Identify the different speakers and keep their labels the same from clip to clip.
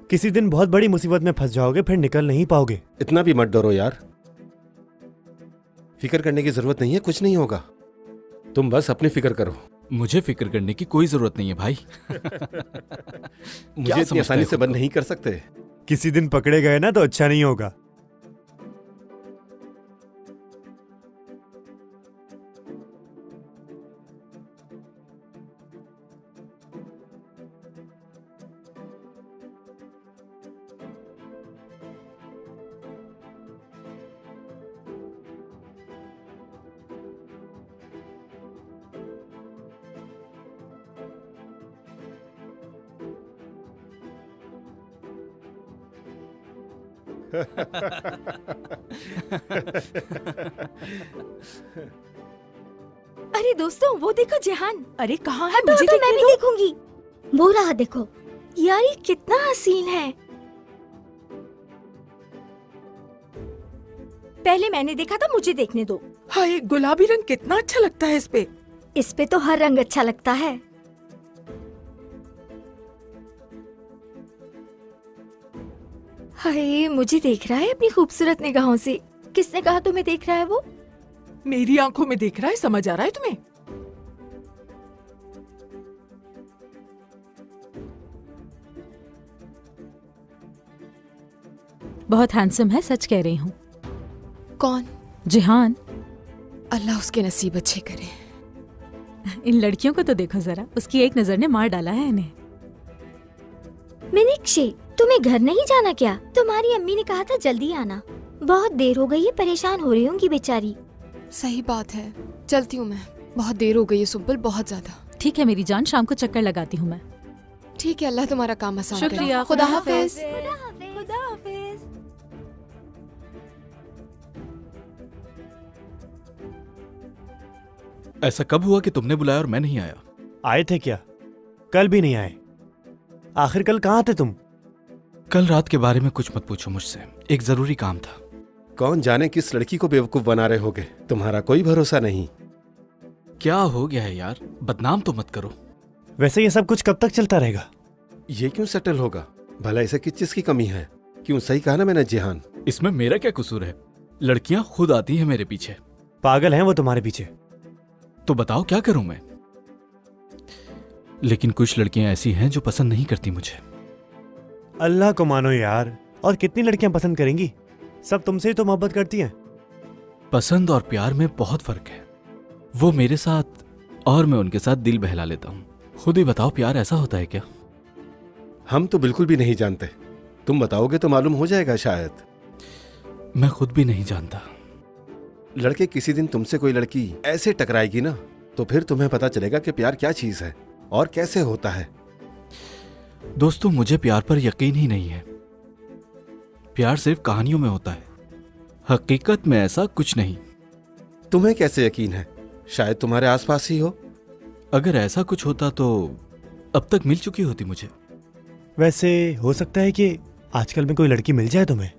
Speaker 1: किसी दिन बहुत बड़ी मुसीबत में फंस जाओगे, फिर निकल नहीं पाओगे।
Speaker 2: इतना भी मत डरो यार, फिक्र करने की जरूरत नहीं है, कुछ नहीं होगा। तुम बस अपनी फिक्र करो।
Speaker 3: मुझे फिक्र करने की कोई जरूरत नहीं है भाई।
Speaker 2: मुझे इतनी आसानी से बंद नहीं कर सकते।
Speaker 1: किसी दिन पकड़े गए ना तो अच्छा नहीं होगा।
Speaker 4: अरे दोस्तों, वो देखो जेहान।
Speaker 5: अरे कहाँ है?
Speaker 4: मुझे मैं भी देखूंगी। वो रहा देखो। यार ये कितना हसीन है। पहले मैंने देखा था, मुझे देखने दो।
Speaker 5: हाँ, ये गुलाबी रंग कितना अच्छा लगता है इस पे।
Speaker 4: इस पे तो हर रंग अच्छा लगता है। हाय, मुझे देख रहा है अपनी खूबसूरत निगाहों से। किसने कहा तुम्हें देख रहा है? वो
Speaker 5: मेरी आंखों में देख रहा है। समझ आ रहा है तुम्हें?
Speaker 6: बहुत हैंडसम है, सच कह रही हूँ।
Speaker 7: कौन?
Speaker 6: जिहान।
Speaker 7: अल्लाह उसके नसीब अच्छे करे।
Speaker 6: इन लड़कियों को तो देखो जरा, उसकी एक नजर ने मार डाला है इन्हें।
Speaker 4: मीनाक्षी, तुम्हें घर नहीं जाना क्या? तुम्हारी अम्मी ने कहा था जल्दी आना। बहुत देर हो गई है, परेशान हो रही होंगी बेचारी।
Speaker 7: सही बात है, चलती हूँ मैं। बहुत देर हो गई है सुम्बुल, बहुत ज्यादा।
Speaker 6: ठीक है मेरी जान, शाम को चक्कर लगाती हूँ मैं।
Speaker 7: ठीक है, अल्लाह तुम्हारा काम आसान करे।
Speaker 6: शुक्रिया,
Speaker 7: खुदा हाफिज।
Speaker 4: खुदा हाफिज।
Speaker 3: ऐसा कब हुआ कि तुमने बुलाया और मैं नहीं आया?
Speaker 1: आए थे क्या? कल भी नहीं आए। आखिर कल कहाँ थे तुम?
Speaker 3: कल रात के बारे में कुछ मत पूछो मुझसे, एक जरूरी काम था।
Speaker 2: कौन जाने किस लड़की को बेवकूफ बना रहे होगे, तुम्हारा कोई भरोसा नहीं।
Speaker 3: क्या हो गया है यार, बदनाम तो मत करो।
Speaker 1: वैसे ये सब कुछ कब तक चलता रहेगा?
Speaker 2: ये क्यों सेटल होगा? भला इसे किस चीज की कमी है? क्यों, सही कहा ना मैंने जिहान?
Speaker 3: इसमें मेरा क्या कसूर है? लड़कियां खुद आती हैं मेरे पीछे।
Speaker 1: पागल हैं वो तुम्हारे पीछे।
Speaker 3: तो बताओ क्या करूं मैं? लेकिन कुछ लड़कियां ऐसी हैं जो पसंद नहीं करती मुझे।
Speaker 1: अल्लाह को मानो यार, और कितनी लड़कियां पसंद करेंगी? सब तुमसे ही तो मोहब्बत करती हैं।
Speaker 3: पसंद और प्यार में बहुत फर्क है। वो मेरे साथ और मैं उनके साथ दिल बहला लेता हूं। खुद ही बताओ, प्यार ऐसा होता है क्या?
Speaker 2: हम तो बिल्कुल भी नहीं जानते, तुम बताओगे तो मालूम हो जाएगा शायद।
Speaker 3: मैं खुद भी नहीं जानता।
Speaker 2: लड़के किसी दिन तुमसे कोई लड़की ऐसे टकराएगी ना, तो फिर तुम्हें पता चलेगा कि प्यार क्या चीज है और कैसे होता है।
Speaker 3: दोस्तों, मुझे प्यार पर यकीन ही नहीं है। प्यार सिर्फ कहानियों में होता है, हकीकत में ऐसा कुछ नहीं।
Speaker 2: तुम्हें कैसे यकीन है? शायद तुम्हारे आसपास ही हो।
Speaker 3: अगर ऐसा कुछ होता तो अब तक मिल चुकी होती मुझे।
Speaker 1: वैसे हो सकता है कि आजकल में कोई लड़की मिल जाए तुम्हें।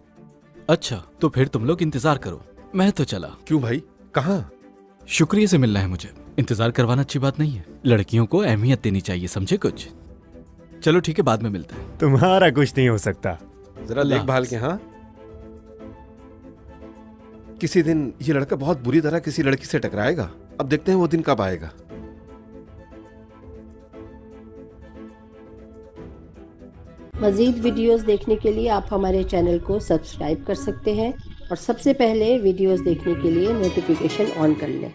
Speaker 3: अच्छा, तो फिर तुम लोग इंतजार करो, मैं तो चला।
Speaker 2: क्यों भाई, कहाँ?
Speaker 3: शुक्रिया से मिलना है मुझे। इंतजार करवाना अच्छी बात नहीं है। लड़कियों को अहमियत देनी चाहिए, समझे कुछ? चलो ठीक है, बाद में मिलते हैं।
Speaker 1: तुम्हारा कुछ नहीं हो सकता।
Speaker 2: जरा देखभाल के। हाँ, किसी दिन ये लड़का बहुत बुरी तरह किसी लड़की से टकराएगा। अब देखते हैं वो दिन कब आएगा।
Speaker 8: मज़ीद वीडियोस देखने के लिए आप हमारे चैनल को सब्सक्राइब कर सकते हैं और सबसे पहले वीडियोस देखने के लिए नोटिफिकेशन ऑन कर लें।